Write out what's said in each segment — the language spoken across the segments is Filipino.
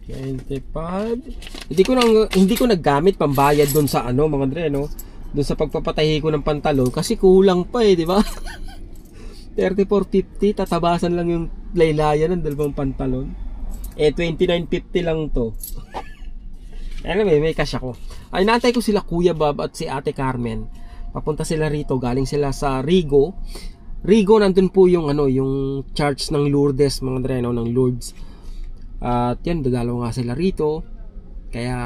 25. Hindi ko naggamit pambayad doon sa ano, mga Dre, no? Doon sa pagpapatahi ko ng pantalon kasi kulang pa eh, di ba? 34.50, tatabasan lang yung laylayan ng dalawang pantalon. Eh 29.50 lang to. Anyway, may cash ako. Ay, naantay ko sila Kuya Bob at si Ate Carmen. Papunta sila rito, galing sila sa Rigo. Rigo, nandun po yung ano, yung church ng Lourdes, mga Dre, no, ng Lourdes. At yan, dadalaw nga sila rito. Kaya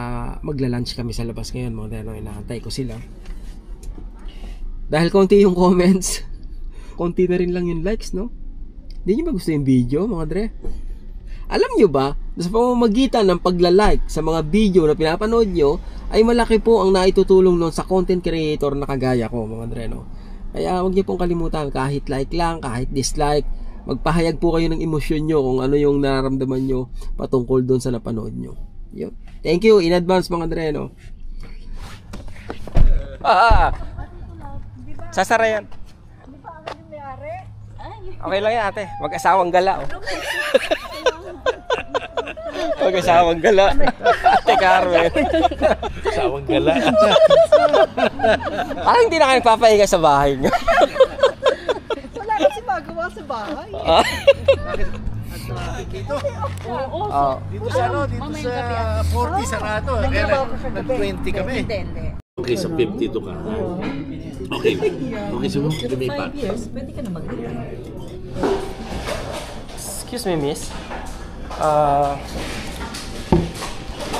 magla-lunch kami sa labas ngayon, mga Dre, no, inaantay ko sila. Dahil konti yung comments, konti na rin lang yung likes, no? Hindi nyo ba gusto yung video, mga Dre? Alam nyo ba, sa pamamagitan ng pagla-like sa mga video na pinapanood nyo, ay malaki po ang naitutulong nun sa content creator na kagaya ko, mga Dre, no? Kaya huwag nyo pong kalimutan, kahit like lang, kahit dislike, magpahayag po kayo ng emosyon nyo kung ano yung nararamdaman nyo patungkol dun sa napanood nyo. Yun. Thank you in advance, mga Dre, no? Sasara yan. Okay lang yan, ate. Mag-asawang gala, oh. Mag-asawang gala. Ate Carmen. Asawang gala. Parang hindi na kayo nagpapahinga sa bahay niyo. Wala kasi magawa sa bahay. Dito? Oo. Dito sa ano? Dito sa 40 sarado. Kaya nag-20 kami. Okay, sa 52 ka. Okay. Okay, siguro lumipat. 5 years, pwede ka na mag-retire. Excuse me, miss.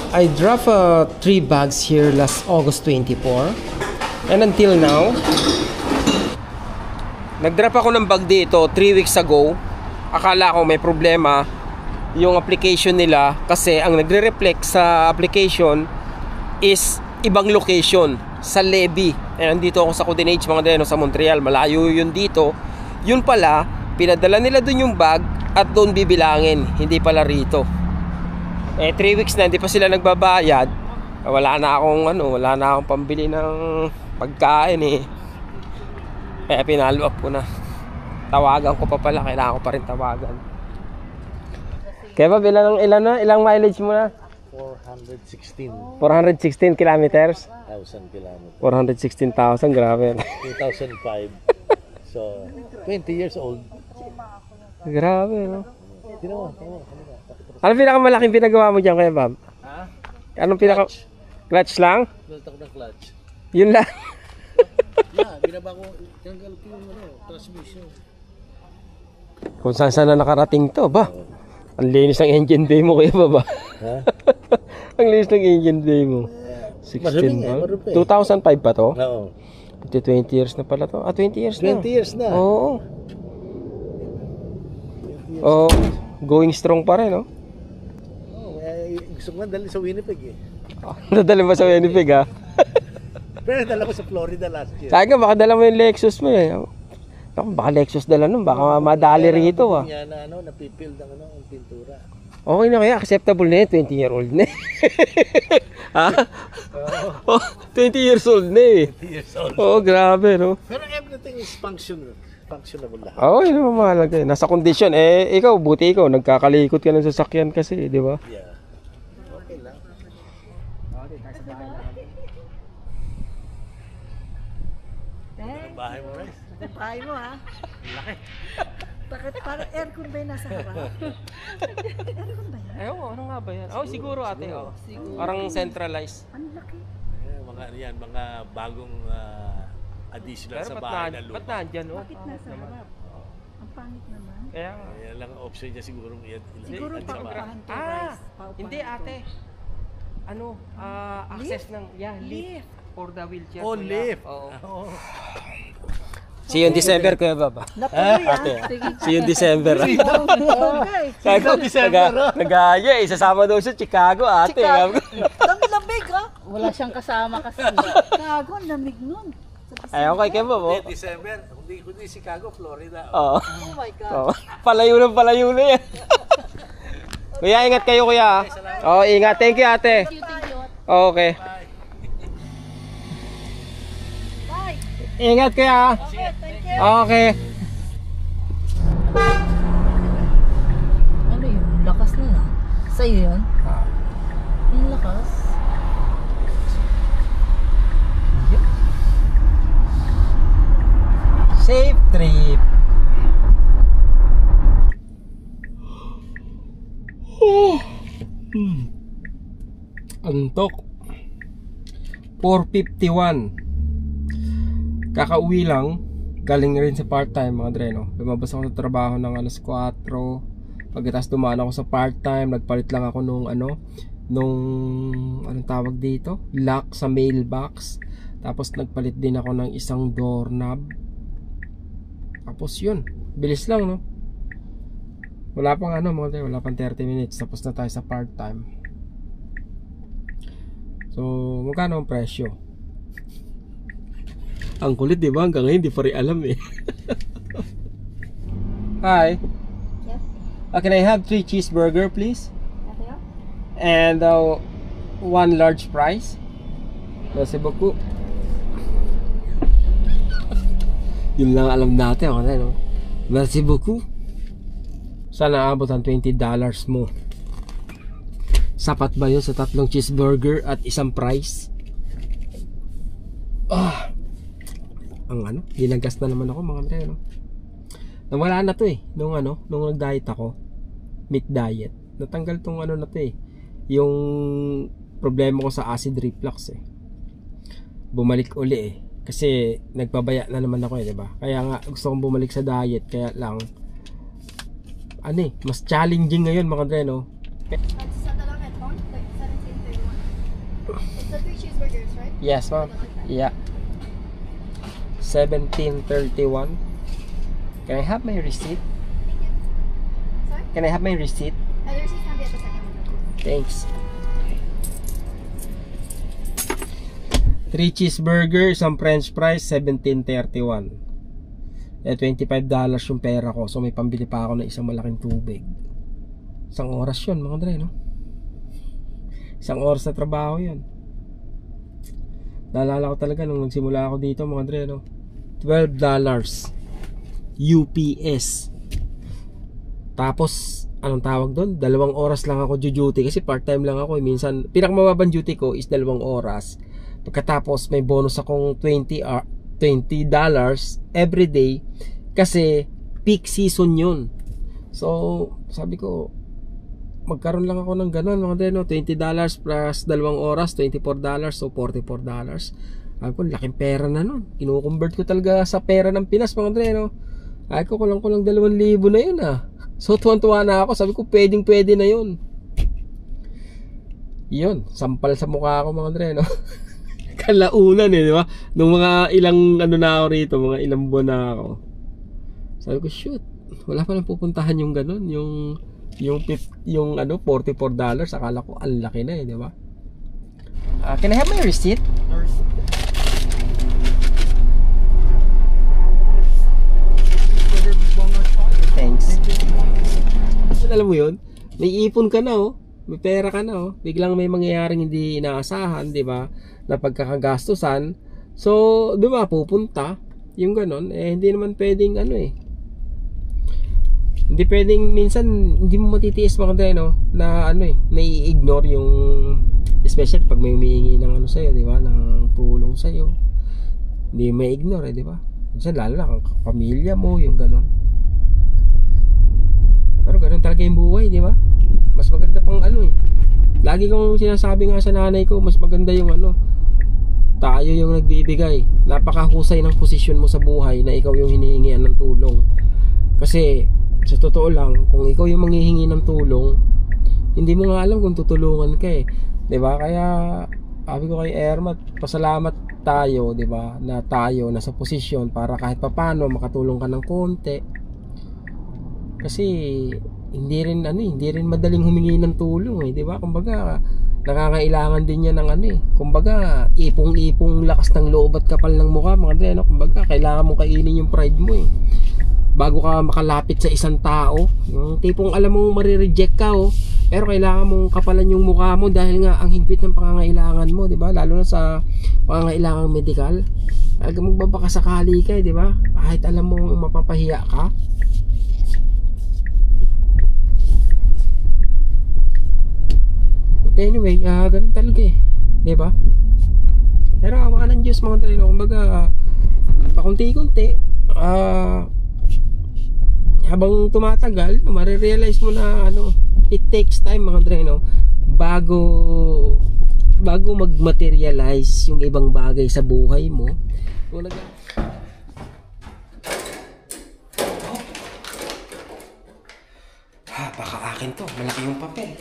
I dropped 3 bags here last August 24. And until now, nag-drop ako ng bag dito 3 weeks ago. Akala ko may problema yung application nila kasi ang nagre-reflect sa application is ibang location sa Levy. Eh, nandito ako sa Coordinates, mga Dre, sa Montreal. Malayo yun dito. Yun pala, pinadala nila dun yung bag at doon bibilangin, hindi pala rito. Eh 3 weeks na hindi pa sila nagbabayad. Wala na akong pambili ng pagkain eh. Kaya pinalo up ko na. Tawagan ko pa pala, kailangan ko pa rin tawagan. Kaya ba ilang mileage mo na? 416. 416 kilometers? 1,000 kilometers. 416,000, grabe. 2005. So, 20 years old. Grabe, no? Tinawa. Ano pinakamalaking pinagawa mo dyan, Kuya Bob? Ha? Anong clutch lang? Built ako ng clutch. Yun lang. Yeah, binaba ko, tanggal ko yung transmission. Kung saan na nakarating to, ba? Ang linis ng engine bay mo, Kuya Bob, ba? Ha? Ang linis ng engine bay mo. 16 ba? 2005 pa to? Oo. 20 years na pala to. 20 years na. 20 years na. Oo. Oh, going strong pa rin, no? Oh, gusto ko nga dali sa Winnipeg eh. Nadali mo sa Winnipeg, ha? Pero dala ko sa Florida last year. Sabi nga, baka dala mo yung Lexus mo eh. Baka Lexus dala nun, baka madali rito, ha? Yan na napipil ng ang pintura. Okay na kaya, acceptable na yun, 20-year-old na eh. Ha? Oh, 20 years old na eh. 20 years old. Oo, grabe, no? Pero everything is functionable lahat. Oo, yun naman mahalaga eh. Nasa kondisyon. Eh, buti ikaw, nagkakalikot ka ng sasakyan kasi, di ba? Yeah. Okay lang. Bahay mo, Rice? Bahay mo, ha? Laki. Bakit parang aircon ba yung nasa harap? Aircon ba yan? Ay, ano nga ba yan? Oh, siguro ate, oh. Parang centralized. Ang laki. Mga bagong additional sa bahay na luma. Ba't nandyan, oh? Bakit nasa harap? Ang pangit naman. Kaya nga. Yan lang ang option niya siguro. Siguro paupahan to, Rice. Hindi ate. Access ng, lift. For the wheelchair. Oh, lift. Oo. See you in December, Kuya Bob. Natuloy, ha? See you in December. Okay. Kaya nag-aya eh. Sasama daw sa Chicago, ate. Lamig, ha? Wala siyang kasama kasi. Gago, ang lamig nun. Ay, okay, Kuya Bob. December, kundi Chicago, Florida. Oo. Oh my God. Palayo na yan. Kuya, ingat kayo, Kuya. Oo, ingat. Thank you, ate. Okay. Ingat kaya. Okay, thank you. Okay. Ano yun? Lakas na na. Sa'yo yun? Antok. 4:51. Kakauwi lang. Galing na rin sa part-time mga dre, no? Lumabas ako sa trabaho ng alas 4. Pagkatapos dumaan ako sa part-time, nagpalit lang ako nung anong tawag dito? Lock sa mailbox. Tapos nagpalit din ako ng isang doorknob. Tapos yun, bilis lang, no? Wala pang mga dre, wala pang 30 minutes. Tapos na tayo sa part-time. So, magkano ang presyo? Ang kulit, di ba? Hanggang ngayon, di pa rin alam eh. Hi. Yes. Can I have 3 cheeseburger, please? Okay. And 1 large fries. Merci beaucoup. Yun lang alam natin, no? Merci beaucoup. Sana abot ang $20 mo. Sapat ba yun sa 3 cheeseburger at isang fries? Ang ginagas na naman ako mga dre, no? Nawala na to eh nung nag-diet ako, meat diet. Natanggal tong na to eh, yung problema ko sa acid reflux eh. Bumalik uli eh kasi nagpabaya na naman ako eh, di ba? Kaya nga gusto kong bumalik sa diet, kaya lang mas challenging ngayon mga dre, no? Sa talang headphone, like 1731. It's the 3 cheeseburgers, right? Yes, ma'am. Yeah. 1731. Can I have my receipt? Thank you. Sorry? Can I have my receipt? The receipt can be at the second window. Thanks. 3 cheeseburger, isang french fries, 1731. $25 yung pera ko. So may pambili pa ako ng isang malaking tubig. Isang oras yun mga dre, no? Isang oras na trabaho yun. Naalala ko talaga nung nagsimula ako dito mga dre, no? $12 UPS. Tapos anong tawag doon? 2 oras lang ako duty kasi part-time lang ako. Minsan pinakamababang duty ko is 2 oras. Pagkatapos may bonus akong $20 every day kasi peak season yun. So sabi ko magkaroon lang ako ng ganun mga dre, no? $20 plus 2 oras, $24, so $44. Ay ko, laking pera na nun. Kino-convert ko talaga sa pera ng Pinas mga dre, no? Ay ko, kulang 2,000 na yun ah. So tuwan-tuwa na ako, sabi ko pwede na yun. Yun, sampal sa mukha ako mga dre, no? Kalaunan eh, di ba? Nung mga ilang na ako rito, mga ilang buwan na ako. Sabi ko, shoot, wala pa lang pupuntahan yung ganun, yung $44, akala ko ang laki na eh, di ba? Can I have my receipt? Thanks. Alam mo yun, may ipon ka na oh, may pera ka na oh, biglang may mangyayaring hindi inaasahan, di ba, na pagkakagastusan. So, di ba, pupunta yung ganon, hindi naman pwedeng hindi pwedeng, minsan hindi mo matitiis mga dre, no, na nai-ignore yung, especially pag may humihingi ng sa'yo, di ba, ng tulong sa'yo, hindi may ignore di ba, minsan lalo na ang pamilya mo, yung ganon. Pero ganon talaga yung buhay, di ba? Mas maganda pang lagi kong sinasabi nga sa nanay ko, mas maganda yung tayo yung nagbibigay. Napakahusay ng posisyon mo sa buhay na ikaw yung hinihingian ng tulong. Kasi sa totoo lang, kung ikaw yung manghihingi ng tulong, hindi mo nga alam kung tutulungan ka eh, 'di ba? Kaya sabi ko kay Ermat, pasalamat tayo, 'di ba, na tayo nasa posisyon para kahit papaano makatulong ka ng konti. Kasi hindi rin madaling humingi ng tulong eh, 'di ba? Kumbaga nakakailangan din 'yan ng kumbaga ipong-ipong lakas ng loob at kapal ng mukha mga dre, no? Kumbaga kailangan mong kainin yung pride mo eh bago ka makalapit sa isang tao. Yung tipong alam mong marireject ka pero kailangan mong kapalan yung mukha mo dahil nga ang higpit ng pangangailangan mo, 'di ba? Lalo na sa pangangailangang medical. Talaga magbabaka sakali ka, 'di ba? Kahit alam mong mapapahiya ka. But anyway, ganun talaga eh, 'di ba? Pero awa ng Diyos mga treno, kumbaga pakunti-kunti habang tumatagal, marirealize mo na it takes time mga treno bago mag-materialize yung ibang bagay sa buhay mo, baka akin to, malaki yung papel.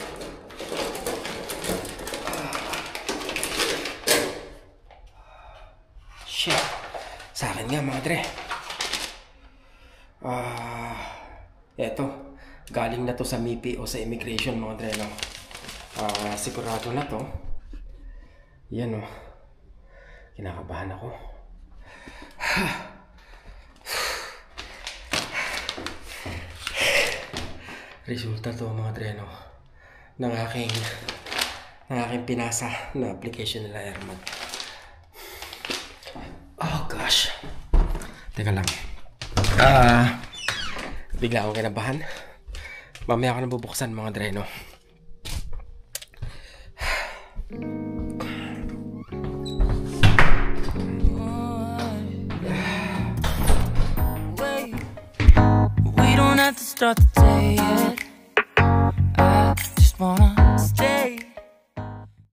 Shit, sa akin nga mga dre. Eto, galing na to sa MIPI o sa immigration mga dre, no? Sigurado na to. Yan, no? Kinakabahan ako. Resulta to mga dre, no? ng aking pinasa na application nila Airman. Oh gosh. Teka lang. Bigla akong kinabahan. Mamaya ako nabubuksan mga dre, no? We don't have to start the day yet.